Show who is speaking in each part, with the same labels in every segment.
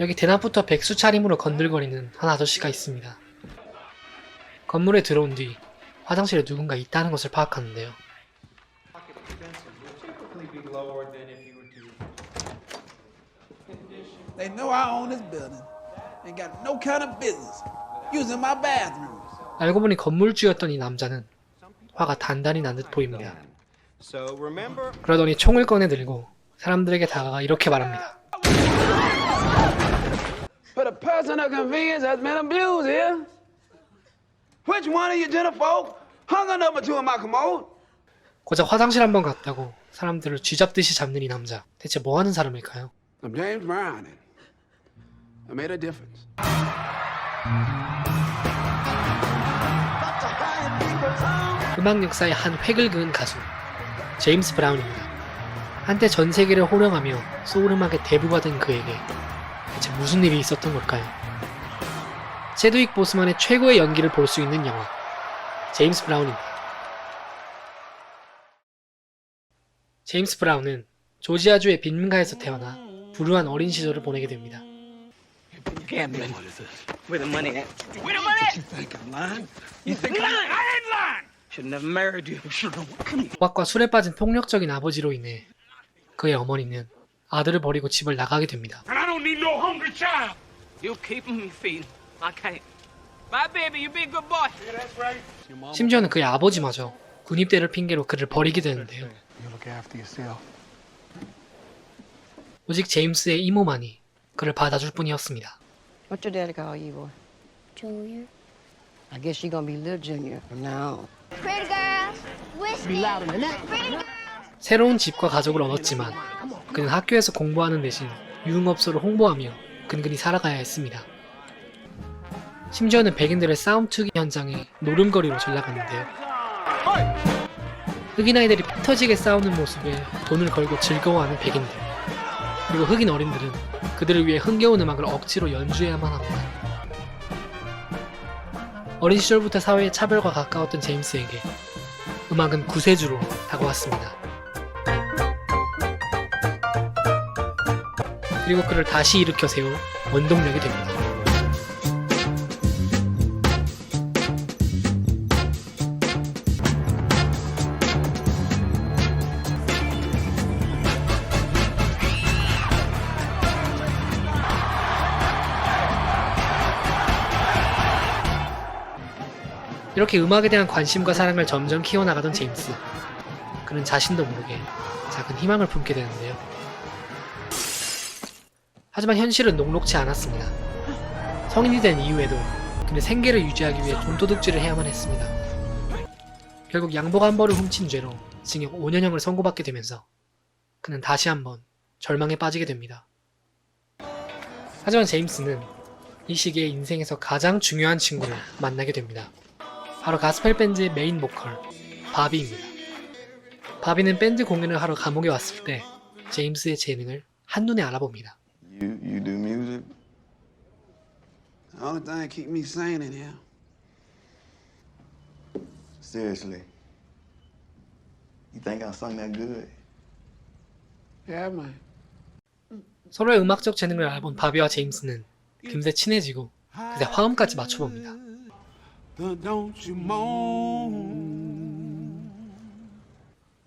Speaker 1: 여기 대낮부터 백수 차림으로 건들거리는 한 아저씨가 있습니다. 건물에 들어온 뒤 화장실에 누군가 있다는 것을 파악하는데요.
Speaker 2: They know I own this building. Ain't got no kind of business using my bathrooms.
Speaker 1: 알고 보니 건물주였던 이 남자는 화가 단단히 난 듯 보입니다. 그러더니 총을 꺼내 들고 사람들에게 다가가 이렇게 말합니다.
Speaker 2: For the personal convenience has been abused here. Which one of you gentlefolk hung a number two in my commode?
Speaker 1: 고작 화장실 한번 갔다고 사람들을 쥐잡듯이 잡는 이 남자. 대체 뭐 하는 사람일까요?
Speaker 2: I'm James Brown and I made a difference.
Speaker 1: 음악 역사의 한 획을 그은 가수 제임스 브라운입니다. 한때 전 세계를 호령하며 소울 음악의 대부가 된 그에게 대체 무슨 일이 있었던 걸까요? 체드윅 보스만의 최고의 연기를 볼 수 있는 영화 제임스 브라운입니다. 제임스 브라운은 조지아주의 빈민가에서 태어나 불우한 어린 시절을 보내게 됩니다.
Speaker 2: Gambling. Where the money at? Where the money at? You think I'm lying? You think I'm lying? I ain't lying. Should never married you. Come here.
Speaker 1: 도박과 술에 빠진 폭력적인 아버지로 인해 그의 어머니는 아들을 버리고 집을 나가게 됩니다.
Speaker 3: And I don't need no hungry child.
Speaker 4: You keeping me feeding. I can't. My baby, you be a good boy.
Speaker 3: Yeah, that's right.
Speaker 1: 심지어는 그의 아버지마저 군입대를 핑계로 그를 버리게 되는데요.
Speaker 3: You look after yourself.
Speaker 1: 오직 제임스의 이모만이 그를 받아줄 뿐이었습니다.
Speaker 5: What's your daddy call you, boy?
Speaker 6: Junior.
Speaker 5: I guess you're gonna be little Junior from now on.
Speaker 6: Pretty girls, whiskey. Pretty girls.
Speaker 1: 새로운 집과 가족을 얻었지만 그는 학교에서 공부하는 대신 유흥업소를 홍보하며 근근히 살아가야 했습니다. 심지어는 백인들의 싸움 투기 현장에 노름거리로 전락했는데요. 흑인 아이들이 피 터지게 싸우는 모습에 돈을 걸고 즐거워하는 백인들, 그리고 흑인 어린들은 그들을 위해 흥겨운 음악을 억지로 연주해야만 합니다. 어린 시절부터 사회의 차별과 가까웠던 제임스에게 음악은 구세주로 다가왔습니다. 그리고 그를 다시 일으켜 세울 원동력이 됩니다. 이렇게 음악에 대한 관심과 사랑을 점점 키워나가던 제임스. 그는 자신도 모르게 작은 희망을 품게 되는데요. 하지만 현실은 녹록치 않았습니다. 성인이 된 이후에도 그는 생계를 유지하기 위해 돈도둑질을 해야만 했습니다. 결국 양복 한 벌을 훔친 죄로 징역 5년형을 선고받게 되면서 그는 다시 한번 절망에 빠지게 됩니다. 하지만 제임스는 이 시기에 인생에서 가장 중요한 친구를 만나게 됩니다. 바로 가스펠 밴드의 메인 보컬 바비입니다. 바비는 밴드 공연을 하러 감옥에 왔을 때 제임스의 재능을 한눈에 알아봅니다.
Speaker 7: You do music?
Speaker 2: The only thing that keep me sane in here.
Speaker 7: Seriously? You think I sung that good?
Speaker 2: Yeah, man.
Speaker 1: 서로의 음악적 재능을 알아본 바비와 제임스는 금세 친해지고 그새 화음까지 맞춰봅니다.
Speaker 2: Don't you moan.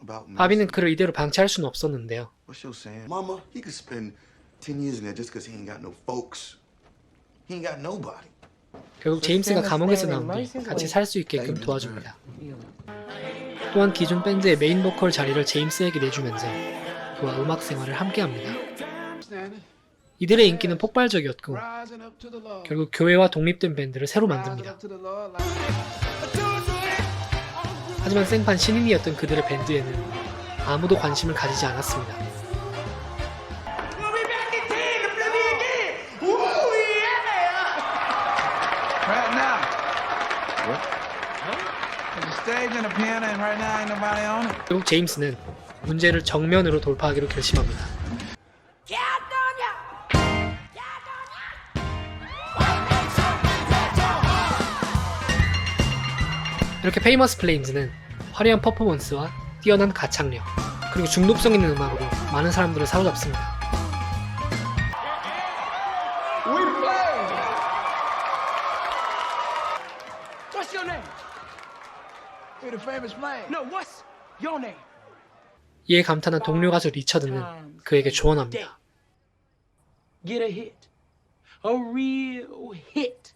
Speaker 7: About me.
Speaker 1: 바비는 그를 이대로 방치할 수는 없었는데요.
Speaker 7: What's your saying? Mama, he could spend 10 years in there just because he ain't got no folks. He ain't got nobody.
Speaker 1: 결국 제임스가 감옥에서 나온 뒤 같이 살 수 있게끔 도와줍니다. 또한 기존 밴드의 메인 보컬 자리를 제임스에게 내주면서 그와 음악 생활을 함께합니다. 이들의 인기는 폭발적이었고
Speaker 2: Rising up to the Lord.
Speaker 1: 결국 교회와 독립된 밴드를 새로 만듭니다.
Speaker 2: Rising up to the Lord like
Speaker 1: 하지만 생판 신인이었던 그들의 밴드에는 아무도 관심을 가지지 않았습니다.
Speaker 2: right now. What? There's a stage and a piano, and right now ain't nobody on it.
Speaker 1: 결국 제임스는 문제를 정면으로 돌파하기로 결심합니다. 이렇게 페이머스 플레임즈는 화려한 퍼포먼스와 뛰어난 가창력, 그리고 중독성 있는 음악으로 많은 사람들을 사로잡습니다.
Speaker 3: We're the famous flame.
Speaker 2: No, what's your name?
Speaker 1: 이에 감탄한 동료 가수 리처드는 그에게 조언합니다.
Speaker 2: Get a hit. A real hit.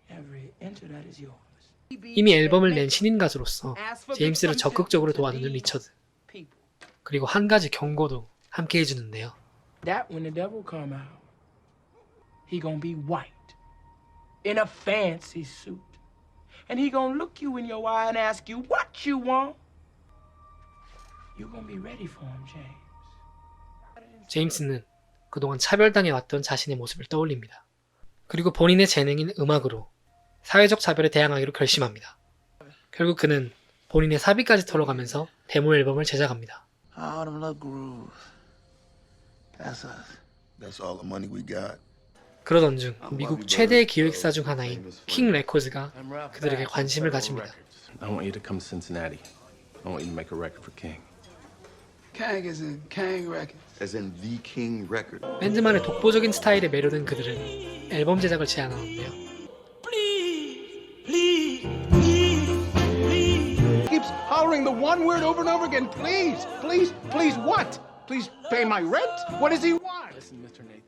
Speaker 2: Every inch of that is yours.
Speaker 1: 이미 앨범을 낸 신인 가수로서 제임스를 적극적으로 도와주는 리처드. 그리고 한 가지 경고도 함께 해주는데요.
Speaker 2: That when the devil come out, he gonna be white in a fancy suit. And he gonna look you in your eye and ask you what you want. You gonna be ready for him, James.
Speaker 1: 제임스는 그동안 차별당해왔던 자신의 모습을 떠올립니다. 그리고 본인의 재능인 음악으로 사회적 차별에 대항하기로 결심합니다. 결국 그는 본인의 사비까지 털어가면서 데모 앨범을 제작합니다.
Speaker 7: Autumn love groove. That's us. That's all the money we got.
Speaker 1: 그러던 중 미국 최대의 기획사 중 하나인 킹 레코드가 그들에게 관심을 가집니다.
Speaker 8: I want you to come to Cincinnati. I want you to make a record for King.
Speaker 3: Kang is in Kang Records.
Speaker 7: As in the King record.
Speaker 1: 밴드만의 독보적인 스타일에 매료된 그들은 앨범 제작을 제안하는데요.
Speaker 3: Keeps hollering the one word over and over again. Please, please, please what? Please pay my rent? What does he want?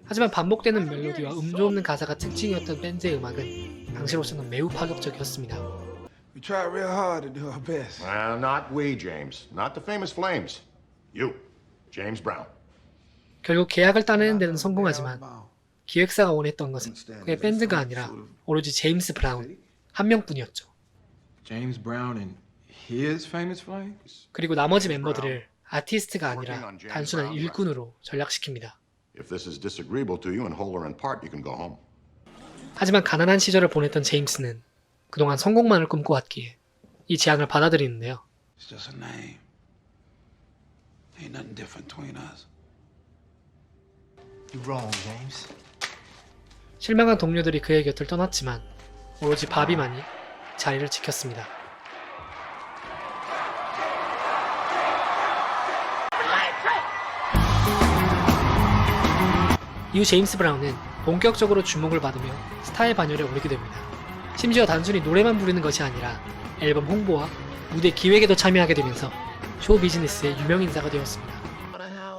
Speaker 1: 하지만 반복되는 멜로디와 음조 없는 가사가 특징이었던 밴드의 음악은 당시로서는 매우 파격적이었습니다.
Speaker 3: We try real hard to do our best.
Speaker 9: Not we, James. Not the famous flames. You, James Brown.
Speaker 1: 결국 계약을 따내는 데는 성공하지만 기획사가 원했던 것은 그의 밴드가 아니라 오로지 제임스 브라운 한 명뿐이었죠.
Speaker 8: James Brown and his famous flames?
Speaker 1: 그리고 나머지 멤버들을 아티스트가 아니라 단순한 일꾼으로 전락시킵니다.
Speaker 9: If this is disagreeable to you in whole or in part, you can go home.
Speaker 1: 하지만 가난한 시절을 보냈던 제임스는 그동안 성공만을 꿈꿔왔기에 이 제안을 받아들이는데요.
Speaker 3: It's just a name. Ain't nothing different between us.
Speaker 7: You're wrong, James.
Speaker 1: 실망한 동료들이 그의 곁을 떠났지만 오로지 바비만이 자리를 지켰습니다. 이후 제임스 브라운은 본격적으로 주목을 받으며 스타의 반열에 오르게 됩니다. 심지어 단순히 노래만 부르는 것이 아니라 앨범 홍보와 무대 기획에도 참여하게 되면서 쇼 비즈니스의 유명 인사가 되었습니다.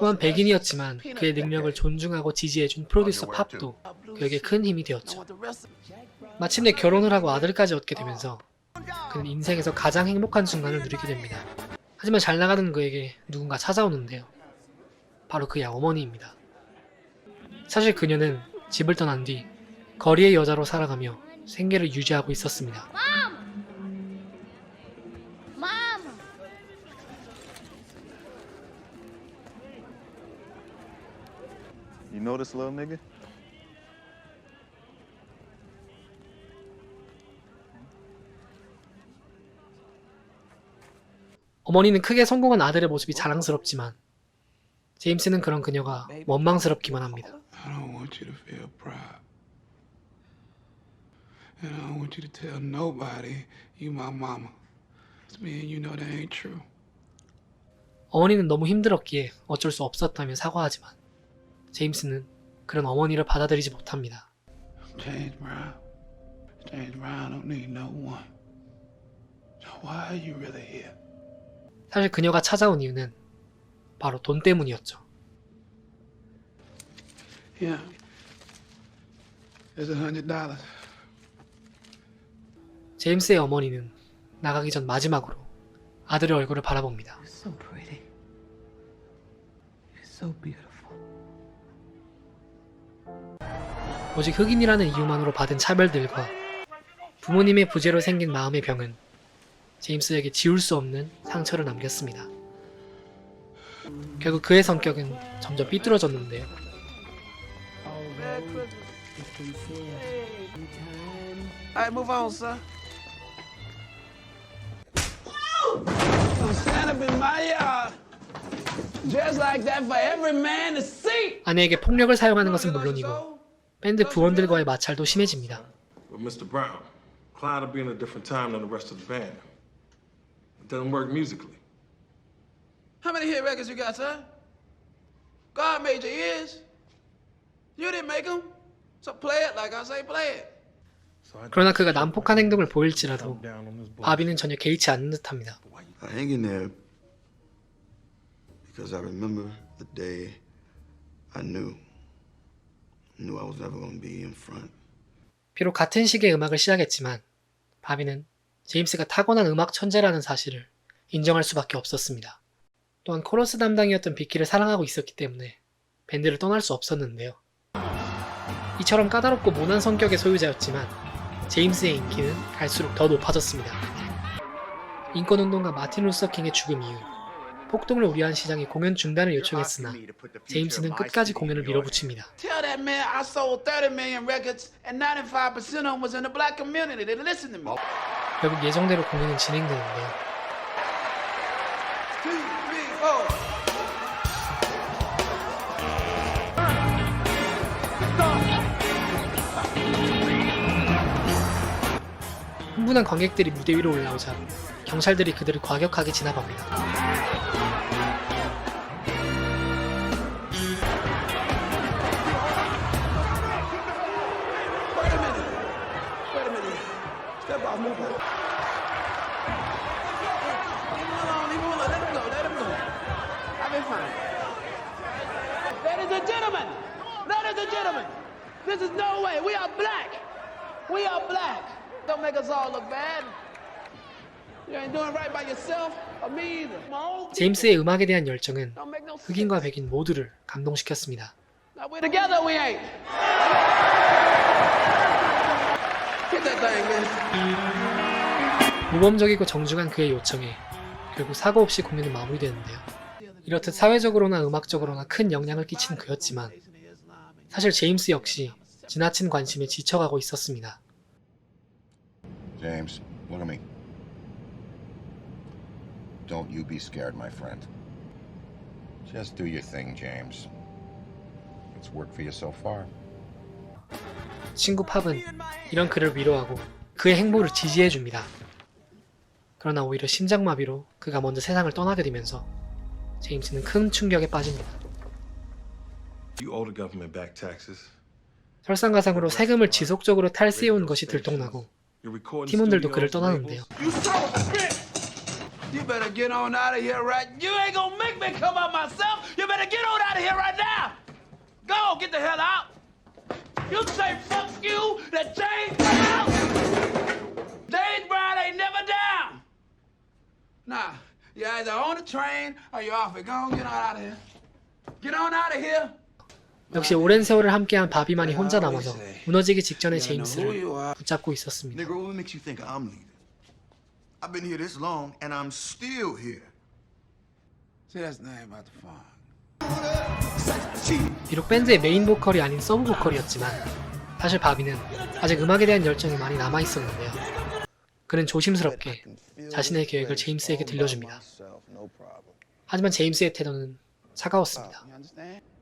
Speaker 1: 또한 백인이었지만 그의 능력을 존중하고 지지해준 프로듀서 팝도 그에게 큰 힘이 되었죠. 마침내 결혼을 하고 아들까지 얻게 되면서 그는 인생에서 가장 행복한 순간을 누리게 됩니다. 하지만 잘 나가는 그에게 누군가 찾아오는데요. 바로 그의 어머니입니다. 사실 그녀는 집을 떠난 뒤 거리의 여자로 살아가며 생계를 유지하고 있었습니다.
Speaker 6: Mom!
Speaker 10: You know this little nigga?
Speaker 1: 어머니는 크게 성공한 아들의 모습이 자랑스럽지만 제임스는 그런 그녀가 원망스럽기만 합니다.
Speaker 3: I don't want you to feel proud. And I don't want you to tell nobody you my mama. It's me and you know that ain't true.
Speaker 1: 어머니는 너무 힘들었기에 어쩔 수 없었다며 사과하지만 제임스는 그런 어머니를 받아들이지 못합니다.
Speaker 3: James Brown. James Brown don't need no one. So why are you really here?
Speaker 1: 사실 그녀가 찾아온 이유는 바로 돈 때문이었죠.
Speaker 3: Yeah. There's $100.
Speaker 1: 제임스의 어머니는 나가기 전 마지막으로 아들의 얼굴을 바라봅니다.
Speaker 2: So pretty. You're so beautiful.
Speaker 1: 오직 흑인이라는 이유만으로 받은 차별들과 부모님의 부재로 생긴 마음의 병은 제임스에게 지울 수 없는 상처를 남겼습니다. 결국 그의 성격은 점점 삐뚤어졌는데요.
Speaker 2: All right, move on, sir. Some stand up in my yard. Just like that for every man to see.
Speaker 1: 아내에게 폭력을 사용하는 것은 물론이고 밴드 부원들과의 마찰도 심해집니다.
Speaker 11: But Mr. Brown, Clyde will be in a different time than the rest of the band. It doesn't work musically.
Speaker 2: How many hit records you got, sir? God made your ears. You didn't make them. So play it like I say play it.
Speaker 1: 그러나 그가 난폭한 행동을 보일지라도 바비는 전혀 개의치 않는 듯합니다.
Speaker 7: I hang in there because I remember the day I knew I was never going to be in front.
Speaker 1: 비록 같은 시기에 음악을 시작했지만 바비는 제임스가 타고난 음악 천재라는 사실을 인정할 수밖에 없었습니다. 또한 코러스 담당이었던 비키를 사랑하고 있었기 때문에 밴드를 떠날 수 없었는데요. 이처럼 까다롭고 모난 성격의 소유자였지만 제임스의 인기는 갈수록 더 높아졌습니다. 인권운동가 마틴 루서 킹의 죽음 이후 폭동을 우려한 시장이 공연 중단을 요청했으나 제임스는 끝까지 공연을 밀어붙입니다.
Speaker 2: Tell that man I sold 30 million records and 95% of them was in the black community. They listen to me.
Speaker 1: 결국 예정대로 공연은 진행되는데요.
Speaker 2: 2, 3, 4.
Speaker 1: 흥분한 관객들이 무대 위로 올라오자 경찰들이 그들을 과격하게 진압합니다.
Speaker 2: Ladies and gentlemen, this is no way. We are black. We are black. Don't make us all look bad. You ain't doing right by yourself or me either.
Speaker 1: 제임스의 음악에 대한 열정은 흑인과 백인 모두를 감동시켰습니다.
Speaker 2: Now we're together, we ain't. Get that thing, man.
Speaker 1: 모범적이고 정중한 그의 요청에 결국 사고 없이 공연은 마무리되는데요. 이렇듯 사회적으로나 음악적으로나 큰 영향을 끼친 그였지만 사실 제임스 역시 지나친 관심에 지쳐가고 있었습니다.
Speaker 9: James, look at me. Don't you be scared, my friend. Just do your thing, James. It's worked for you so far.
Speaker 1: 친구 팝은 이런 그를 위로하고 그의 행보를 지지해줍니다. 그러나 오히려 심장마비로 그가 먼저 세상을 떠나게 되면서 제임스는 큰 충격에 빠집니다.
Speaker 11: You owe the government back taxes.
Speaker 1: 설상가상으로 세금을 지속적으로 탈세해온 것이 들통나고 팀원들도 그를 떠나는데요.
Speaker 2: You son of a bitch! You better get on out of here right. You ain't gonna make me come out myself. You better get on out of here right now. Go, get the hell out. You say fuck you to James Brown. James Brown ain't never down. Nah, you're either on the train or you're off it. Go on, get on out of here. Get on out of here.
Speaker 1: 역시 오랜 세월을 함께한 바비만이 혼자 남아서 무너지기 직전의 제임스를 붙잡고 있었습니다.
Speaker 7: Nigga, what makes you think I'm leaving? I've been here this long and I'm still here.
Speaker 2: See, that's the name about the farm.
Speaker 1: 비록 밴드의 메인 보컬이 아닌 서브 보컬이었지만 사실 바비는 아직 음악에 대한 열정이 많이 남아 있었는데요. 그는 조심스럽게 자신의 계획을 제임스에게 들려줍니다. 하지만 제임스의 태도는 차가웠습니다.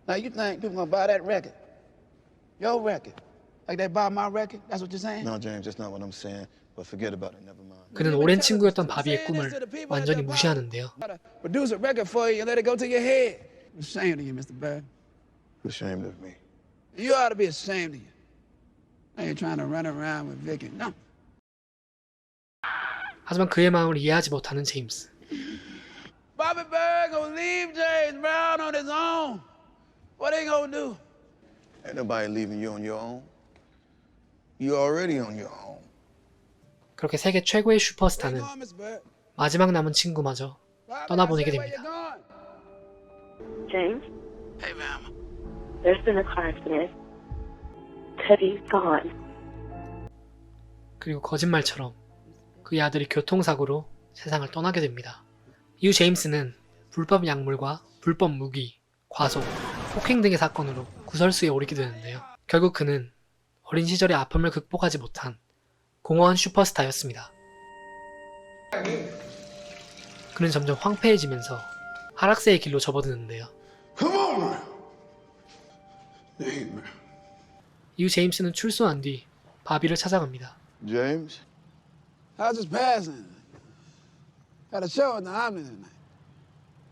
Speaker 2: Now you think people gonna buy that record? Your record? Like they buy my record? That's what you're saying?
Speaker 7: No, James, that's not what I'm saying. But forget about it. Never mind.
Speaker 1: 그는 오랜 친구였던 바비의 꿈을 완전히 무시하는데요.
Speaker 2: Produce a record for you and let it go to your head. I'm ashamed of you, Mr. Bird.
Speaker 7: You're ashamed of me.
Speaker 2: You ought to be ashamed of you. I ain't trying to run around with Vicky. No.
Speaker 1: 하지만 그의 마음을 이해하지 못하는 제임스.
Speaker 2: Bobby Bird gonna leave James Brown on his own. What they gonna do?
Speaker 7: Ain't nobody leaving you on your own. You're already on your own.
Speaker 1: 그렇게 세계 최고의 슈퍼스타는 마지막 남은 친구마저 떠나보내게 됩니다.
Speaker 10: James,
Speaker 2: Hey, ma'am.
Speaker 10: there's been a car accident. Teddy's gone.
Speaker 1: 그리고 거짓말처럼 그의 아들이 교통사고로 세상을 떠나게 됩니다. 이후 제임스는 불법 약물과 불법 무기, 과속, 폭행 등의 사건으로 구설수에 오르게 되는데요. 결국 그는 어린 시절의 아픔을 극복하지 못한 공허한 슈퍼스타였습니다. 그는 점점 황폐해지면서 하락세의 길로 접어드는데요.
Speaker 7: Come on, man. Hey, man.
Speaker 1: 이후 제임스는 출소한 뒤 바비를 찾아갑니다.
Speaker 7: James?
Speaker 2: I was just passing. Had a show in the Omni tonight.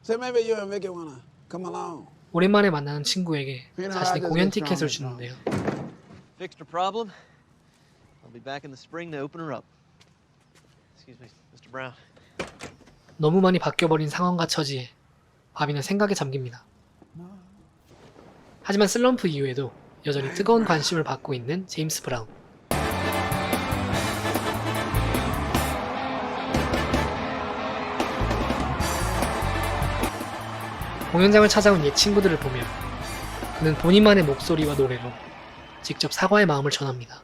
Speaker 2: So maybe you and Vicky wanna come along.
Speaker 1: 오랜만에 만나는 친구에게 자신의 공연 티켓을 주는데요.
Speaker 12: Fixed a problem? I'll be back in the spring to open her up. Excuse me, Mr. Brown.
Speaker 1: 너무 많이 바뀌어버린 상황과 처지에 바비는 생각에 잠깁니다. 하지만 슬럼프 이후에도 여전히 뜨거운 관심을 받고 있는 제임스 브라운. 공연장을 찾아온 옛 친구들을 보며 그는 본인만의 목소리와 노래로 직접 사과의 마음을 전합니다.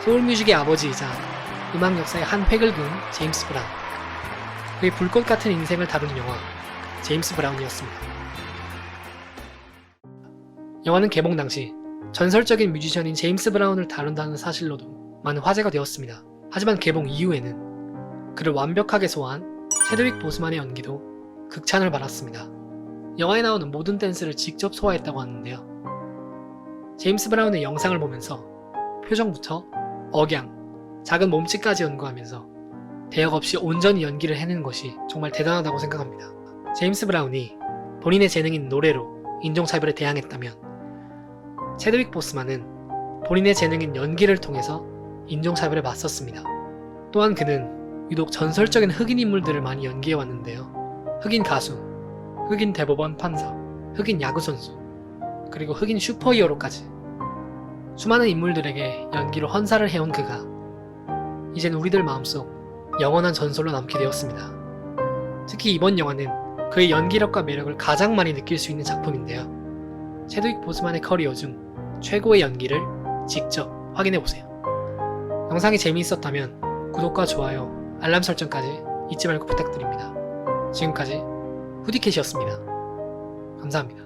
Speaker 1: 소울뮤직의 아버지이자 음악 역사의 한 획을 그은 제임스 브라운. 그의 불꽃 같은 인생을 다룬 영화 제임스 브라운이었습니다. 영화는 개봉 당시 전설적인 뮤지션인 제임스 브라운을 다룬다는 사실로도 많은 화제가 되었습니다. 하지만 개봉 이후에는 그를 완벽하게 소화한 체드윅 보스만의 연기도 극찬을 받았습니다. 영화에 나오는 모든 댄스를 직접 소화했다고 하는데요. 제임스 브라운의 영상을 보면서 표정부터 억양, 작은 몸짓까지 연구하면서 대역 없이 온전히 연기를 해내는 것이 정말 대단하다고 생각합니다. 제임스 브라운이 본인의 재능인 노래로 인종차별에 대항했다면 체드윅 보스만은 본인의 재능인 연기를 통해서 인종차별에 맞섰습니다. 또한 그는 유독 전설적인 흑인 인물들을 많이 연기해왔는데요. 흑인 가수, 흑인 대법원 판사, 흑인 야구선수, 그리고 흑인 슈퍼히어로까지 수많은 인물들에게 연기로 헌사를 해온 그가 이젠 우리들 마음속 영원한 전설로 남게 되었습니다. 특히 이번 영화는 그의 연기력과 매력을 가장 많이 느낄 수 있는 작품인데요. 체드윅 보스만의 커리어 중 최고의 연기를 직접 확인해보세요. 영상이 재미있었다면 구독과 좋아요, 알람 설정까지 잊지 말고 부탁드립니다. 지금까지 후디캣이었습니다. 감사합니다.